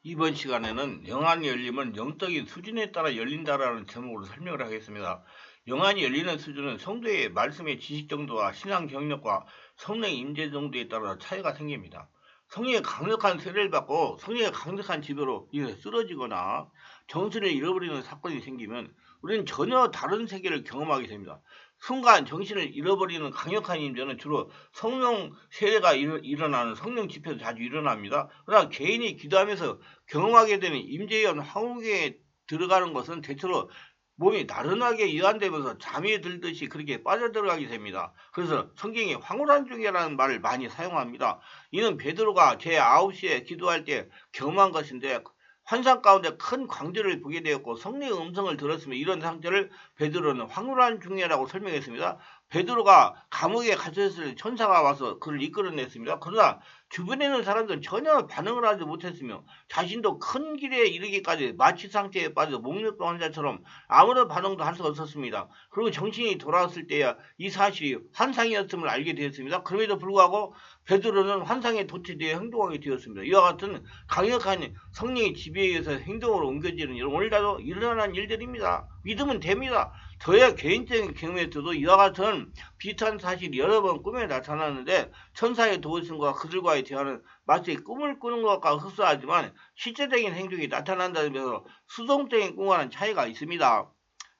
이번 시간에는 영안이 열리면 영적인 수준에 따라 열린다라는 제목으로 설명을 하겠습니다. 영안이 열리는 수준은 성도의 말씀의 지식 정도와 신앙 경력과 성령의 임재 정도에 따라 차이가 생깁니다. 성령의 강력한 세례를 받고 성령의 강력한 지배로 인해 쓰러지거나 정신을 잃어버리는 사건이 생기면 우리는 전혀 다른 세계를 경험하게 됩니다. 순간 정신을 잃어버리는 강력한 임재는 주로 성령 세례가 일어나는 성령 집회에서 자주 일어납니다. 그러나 개인이 기도하면서 경험하게 되는 임재의 황후에 들어가는 것은 대체로 몸이 나른하게 이완되면서 잠이 들듯이 그렇게 빠져들어가게 됩니다. 그래서 성경에 황홀한 중이라는 말을 많이 사용합니다. 이는 베드로가 제9시에 기도할 때 경험한 것인데 환상 가운데 큰 광대를 보게 되었고 성령의 음성을 들었으며 이런 상태를 베드로는 황홀한 중이라고 설명했습니다. 베드로가 감옥에 갇혔을 때 천사가 와서 그를 이끌어냈습니다. 그러나 주변에 있는 사람들은 전혀 반응을 하지 못했으며 자신도 큰 길에 이르기까지 마취 상태에 빠져 목욕병 환자처럼 아무런 반응도 할 수 없었습니다. 그리고 정신이 돌아왔을 때야 이 사실이 환상이었음을 알게 되었습니다. 그럼에도 불구하고 베드로는 환상에 도취되어 행동하게 되었습니다. 이와 같은 강력한 성령의 지배에 의해서 행동으로 옮겨지는 일은 오늘날도 일어나는 일들입니다. 믿으면 됩니다. 저의 개인적인 경험에서도 이와 같은 비슷한 사실이 여러 번 꿈에 나타나는데 천사의 도우심과 그들과의 대화는 마치 꿈을 꾸는 것과 흡사하지만 실제적인 행동이 나타난다는 점에서 수동적인 꿈과는 차이가 있습니다.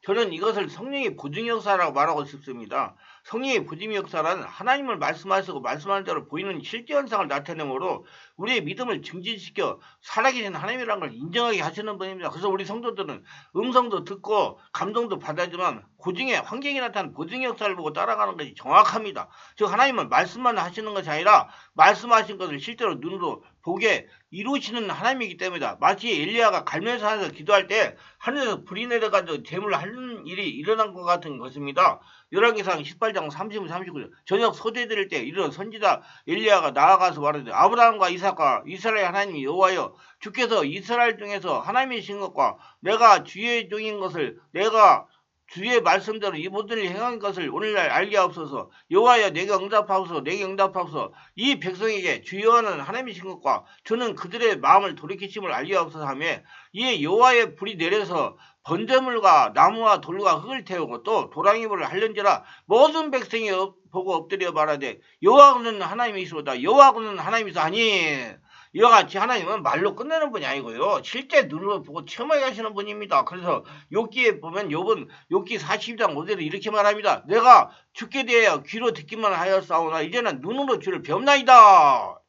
저는 이것을 성령의 보증 역사라고 말하고 싶습니다. 성령의 보증 역사란 하나님을 말씀하시고 말씀하는 대로 보이는 실제 현상을 나타내므로 우리의 믿음을 증진시켜 살아계신 하나님이라는 걸 인정하게 하시는 분입니다. 그래서 우리 성도들은 음성도 듣고 감동도 받아지만 고증의 환경이 나타난 보증 역사를 보고 따라가는 것이 정확합니다. 즉 하나님은 말씀만 하시는 것이 아니라 말씀하신 것을 실제로 눈으로 보게 이루시는 하나님이기 때문이다. 마치 엘리야가 갈멜산에서 기도할 때 하늘에서 불이 내려가지고 재물을 하는 일이 일어난 것 같은 것입니다. 열왕기상 18장 30, 39절 저녁 소재 드릴 때 이런 선지자 엘리야가 나아가서 말하되 아브라함과 이삭과 이스라엘 하나님이 여호와여 주께서 이스라엘 중에서 하나님이신 것과 내가 주의 종인 것을 내가 주의 말씀대로 이 모든 일을 행한 것을 오늘날 알게 하옵소서. 여호와여 내게 응답하옵소서. 내게 응답하옵소서. 이 백성에게 주 여호와는 하나님이신 것과 주는 그들의 마음을 돌이키심을 알게 하옵소서 하며 이에 여호와의 불이 내려서 번제물과 나무와 돌과 흙을 태우고 또 도랑이물을 할는지라 모든 백성이 보고 엎드려 말하되 여호와는 하나님이시로다. 여호와는 하나님이시다 하니 이와 같이 하나님은 말로 끝내는 분이 아니고요. 실제 눈으로 보고 체험하게 하시는 분입니다. 그래서 욥기에 보면 욥은 욥기 42장 5절에 이렇게 말합니다. 내가 죽게 되어 귀로 듣기만 하였사오나 이제는 눈으로 주를 배웁나이다.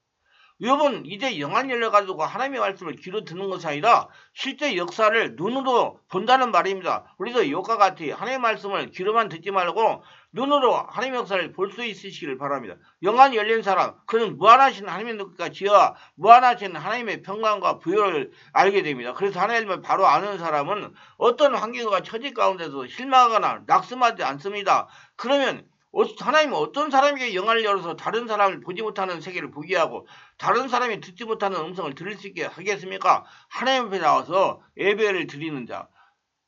욥은 이제 영안이 열려가지고 하나님의 말씀을 귀로 듣는 것이 아니라 실제 역사를 눈으로 본다는 말입니다. 우리도 욥과 같이 하나님의 말씀을 귀로만 듣지 말고 눈으로 하나님의 역사를 볼 수 있으시기를 바랍니다. 영안이 열린 사람, 그는 무한하신 하나님의 능력과 지혜와 무한하신 하나님의 평강과 부여를 알게 됩니다. 그래서 하나님을 바로 아는 사람은 어떤 환경과 처지 가운데서 실망하거나 낙심하지 않습니다. 그러면 하나님은 어떤 사람에게 영안을 열어서 다른 사람을 보지 못하는 세계를 보게 하고 다른 사람이 듣지 못하는 음성을 들을 수 있게 하겠습니까? 하나님 앞에 나와서 예배를 드리는 자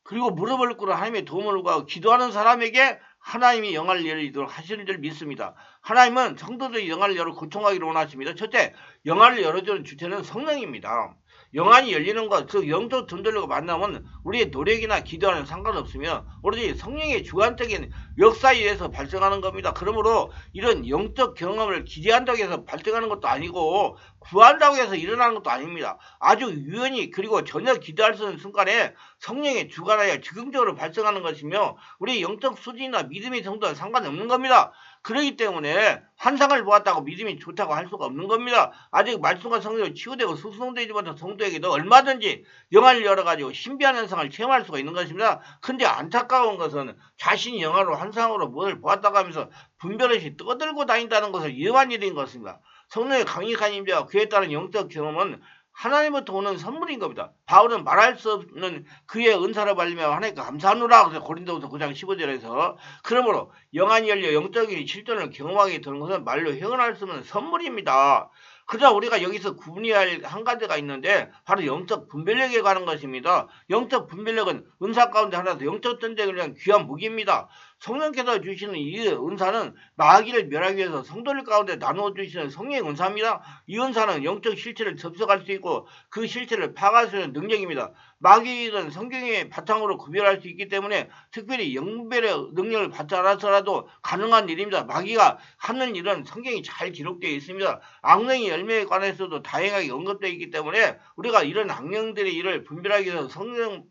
그리고 무릎을 꿇어 하나님의 도움을 구하고 기도하는 사람에게 하나님이 영안을 열리도록 하시는 줄 믿습니다. 하나님은 성도들의 영안을 열어 고통하기를 원하십니다. 첫째, 영안을 열어주는 주체는 성령입니다. 영안이 열리는 것, 그 영적 분들과 만나면 우리의 노력이나 기도와는 상관없으며 오로지 성령의 주관적인 역사에 의해서 발생하는 겁니다. 그러므로 이런 영적 경험을 기대한다고 해서 발생하는 것도 아니고 구한다고 해서 일어나는 것도 아닙니다. 아주 유연히 그리고 전혀 기대할 수 없는 순간에 성령의 주관하여 즉흥적으로 발생하는 것이며 우리 영적 수준이나 믿음의 정도와 상관없는 겁니다. 그렇기 때문에 환상을 보았다고 믿음이 좋다고 할 수가 없는 겁니다. 아직 말씀과 성령으로 치유되고 수송되지 못한 성도에게도 얼마든지 영안을 열어가지고 신비한 현상을 체험할 수가 있는 것입니다. 근데 안타까운 것은 자신이 영화로 환상으로 무엇을 보았다고 하면서 분별없이 떠들고 다닌다는 것을 위험한 일인 것입니다. 성령의 강력한 임재와 그에 따른 영적 경험은 하나님부터 오는 선물인 겁니다. 바울은 말할 수 없는 그의 은사를 받으며 하나님께 감사하노라. 그래서 고린도후서 9장 15절에서 그러므로 영안이 열려 영적인 실존을 경험하게 되는 것은 말로 표현할 수 없는 선물입니다. 그러나 우리가 여기서 구분해야 할 한 가지가 있는데 바로 영적 분별력에 관한 것입니다. 영적 분별력은 은사 가운데 하나도 영적 전쟁을 위한 귀한 무기입니다. 성령께서 주시는 이 은사는 마귀를 멸하기 위해서 성도들 가운데 나누어 주시는 성령의 은사입니다. 이 은사는 영적 실체를 접속할 수 있고 그 실체를 파악할 수 있는 능력입니다. 마귀는 성경의 바탕으로 구별할 수 있기 때문에 특별히 영별의 능력을 받지 않아서라도 가능한 일입니다. 마귀가 하는 일은 성경이 잘 기록되어 있습니다. 악령의 열매에 관해서도 다양하게 언급되어 있기 때문에 우리가 이런 악령들의 일을 분별하기 위해서 성령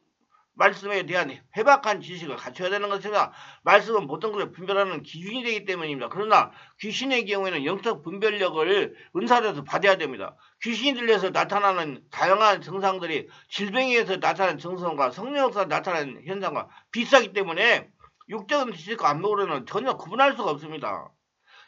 말씀에 대한 해박한 지식을 갖춰야 되는 것입니다. 말씀은 모든 것을 분별하는 기준이 되기 때문입니다. 그러나 귀신의 경우에는 영적 분별력을 은사로서 받아야 됩니다. 귀신이 들려서 나타나는 다양한 증상들이 질병에 의해서 나타나는 증상과 성령으로서 나타나는 현상과 비슷하기 때문에 육적인 지식과 안목으로는 전혀 구분할 수가 없습니다.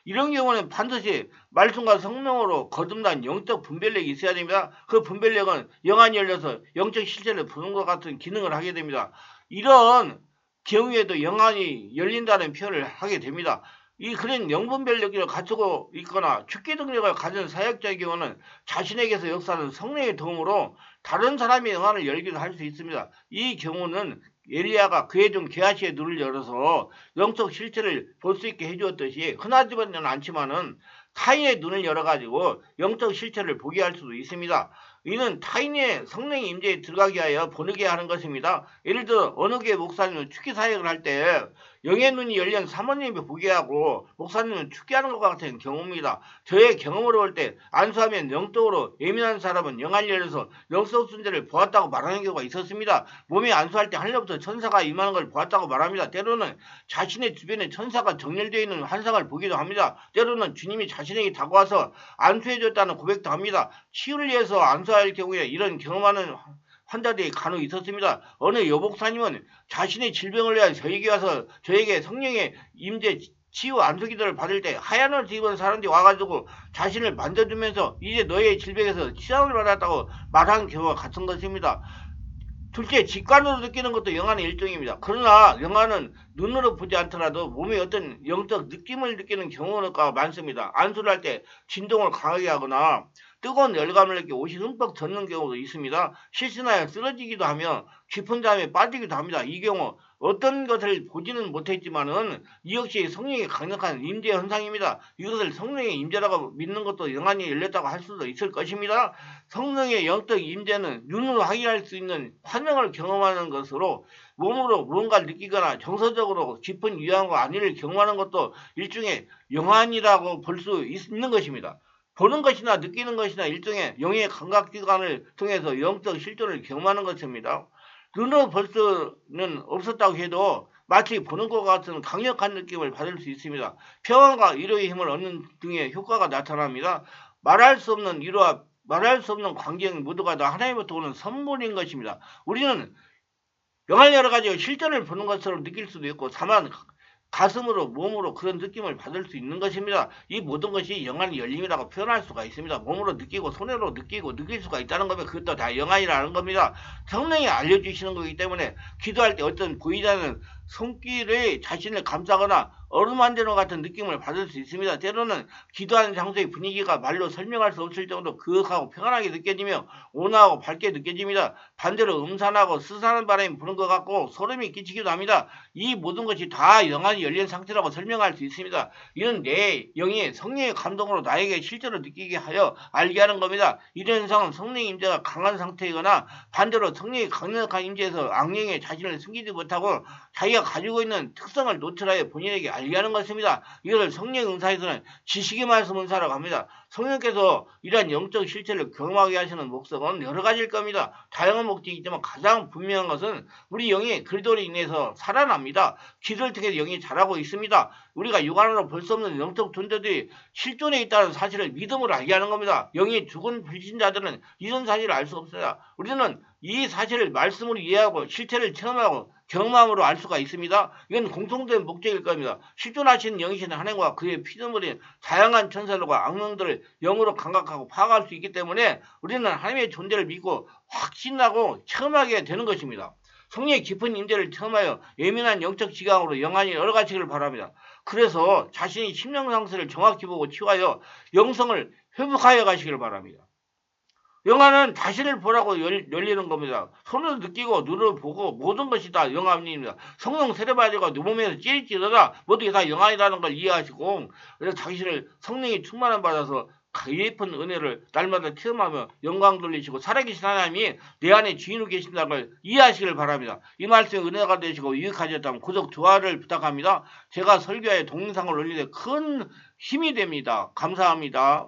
이런 경우는 반드시 말씀과 성령으로 거듭난 영적 분별력이 있어야 됩니다. 그 분별력은 영안이 열려서 영적 실체를 보는 것 같은 기능을 하게 됩니다. 이런 경우에도 영안이 열린다는 표현을 하게 됩니다. 이 그런 영분별력을 갖추고 있거나 축기 능력을 가진 사역자의 경우는 자신에게서 역사하는 성령의 도움으로 다른 사람의 영안을 열기도 할 수 있습니다. 이 경우는 엘리야가 그에 좀 게하시의 눈을 열어서 영적 실체를 볼 수 있게 해주었듯이 흔하지는 않지만은 타인의 눈을 열어가지고 영적 실체를 보게 할 수도 있습니다. 이는 타인의 성령의 임재에 들어가게 하여 보게 하는 것입니다. 예를 들어 어느 교회 목사님은 축기 사역을 할 때 영의 눈이 열린 사모님이 보게 하고 목사님은 축기하는 것 같은 경우입니다. 저의 경험으로 볼 때 안수하면 영적으로 예민한 사람은 영안이 열려서 영적 존재를 보았다고 말하는 경우가 있었습니다. 몸에 안수할 때 하늘로부터 천사가 임하는 걸 보았다고 말합니다. 때로는 자신의 주변에 천사가 정렬되어 있는 환상을 보기도 합니다. 때로는 주님이 자신에게 다가와서 안수해줬다는 고백도 합니다. 치유를 위해서 안수할 경우에 이런 경험하는 환자들이 간혹 있었습니다. 어느 여목사님은 자신의 질병을 위해 저에게 와서 저에게 성령의 임재 치유 안수 기도를 받을 때 하얀 옷을 입은 사람들이 와가지고 자신을 만져주면서 이제 너의 질병에서 치유를 받았다고 말하는 경우가 같은 것입니다. 둘째, 직관으로 느끼는 것도 영안의 일종입니다. 그러나 영안은 눈으로 보지 않더라도 몸에 어떤 영적 느낌을 느끼는 경우가 많습니다. 안수를 할 때 진동을 강하게 하거나 뜨거운 열감을 느끼 옷이 흠뻑 젖는 경우도 있습니다. 실신하여 쓰러지기도 하며 깊은 잠에 빠지기도 합니다. 이 경우 어떤 것을 보지는 못했지만은 이 역시 성령의 강력한 임재 현상입니다. 이것을 성령의 임재라고 믿는 것도 영안이 열렸다고 할 수도 있을 것입니다. 성령의 영적 임재는 눈으로 확인할 수 있는 환영을 경험하는 것으로 몸으로 무언가를 느끼거나 정서적으로 깊은 위안과 안위를 경험하는 것도 일종의 영안이라고 볼 수 있는 것입니다. 보는 것이나 느끼는 것이나 일종의 영의 감각기관을 통해서 영적 실존을 경험하는 것입니다. 눈으로 볼 수는 없었다고 해도 마치 보는 것 같은 강력한 느낌을 받을 수 있습니다. 평안과 위로의 힘을 얻는 등의 효과가 나타납니다. 말할 수 없는 위로와 말할 수 없는 광경 모두가 다 하나님부터 오는 선물인 것입니다. 우리는 영을 여러 가지 실전을 보는 것처럼 느낄 수도 있고 다만 가슴으로 몸으로 그런 느낌을 받을 수 있는 것입니다. 이 모든 것이 영안의 열림이라고 표현할 수가 있습니다. 몸으로 느끼고 손으로 느끼고 느낄 수가 있다는 거면 그것도 다 영안이라는 겁니다. 성령이 알려주시는 거기 때문에 기도할 때 어떤 보이지 않는 손길에 자신을 감싸거나 어루만지는 것 같은 느낌을 받을 수 있습니다. 때로는 기도하는 장소의 분위기가 말로 설명할 수 없을 정도로 그윽하고 평안하게 느껴지며 온화하고 밝게 느껴집니다. 반대로 음산하고 스산한 바람이 부는 것 같고 소름이 끼치기도 합니다. 이 모든 것이 다 영안이 열린 상태라고 설명할 수 있습니다. 이는 내 영이 성령의 감동으로 나에게 실제로 느끼게 하여 알게 하는 겁니다. 이런 현상은 성령의 임재가 강한 상태이거나 반대로 성령의 강력한 임재에서 악령의 자신을 숨기지 못하고 자기가 가지고 있는 특성을 노출하여 본인에게 알게 하는 것입니다. 이것을 성령 은사에서는 지식의 말씀 은사라고 합니다. 성령께서 이러한 영적 실체를 경험하게 하시는 목적은 여러 가지일 겁니다. 다양한 목적이 있지만 가장 분명한 것은 우리 영이 그리스도로 인해서 살아납니다. 기도를 통해서 영이 자라고 있습니다. 우리가 육안으로 볼 수 없는 영적 존재들이 실존에 있다는 사실을 믿음으로 알게 하는 겁니다. 영이 죽은 불신자들은 이런 사실을 알 수 없어요. 우리는 이 사실을 말씀으로 이해하고 실체를 체험하고 경험함으로 알 수가 있습니다. 이건 공통된 목적일 겁니다. 실존하시는 영이신 하나님과 그의 피조물인 다양한 천사들과 악령들을 영으로 감각하고 파악할 수 있기 때문에 우리는 하나님의 존재를 믿고 확신하고 체험하게 되는 것입니다. 성령의 깊은 임재를 체험하여 예민한 영적 지각으로 영안이 열어가시기를 바랍니다. 그래서 자신의 심령 상태를 정확히 보고 치유하여 영성을 회복하여 가시기를 바랍니다. 영화는 자신을 보라고 열리는 겁니다. 손으로 느끼고 눈으로 보고 모든 것이 다 영화입니다. 성령 세례받으고 내 몸에서 찌릿찌릿하다 모두 다 영화이라는 걸 이해하시고 그래서 자신을 성령이 충만함 받아서 예쁜 은혜를 날마다 체험하며 영광 돌리시고 살아계신 하나님이 내 안에 주인으로 계신다는 걸 이해하시길 바랍니다. 이 말씀이 은혜가 되시고 유익하셨다면 구독, 좋아요를 부탁합니다. 제가 설교에 동영상을 올리는데 큰 힘이 됩니다. 감사합니다.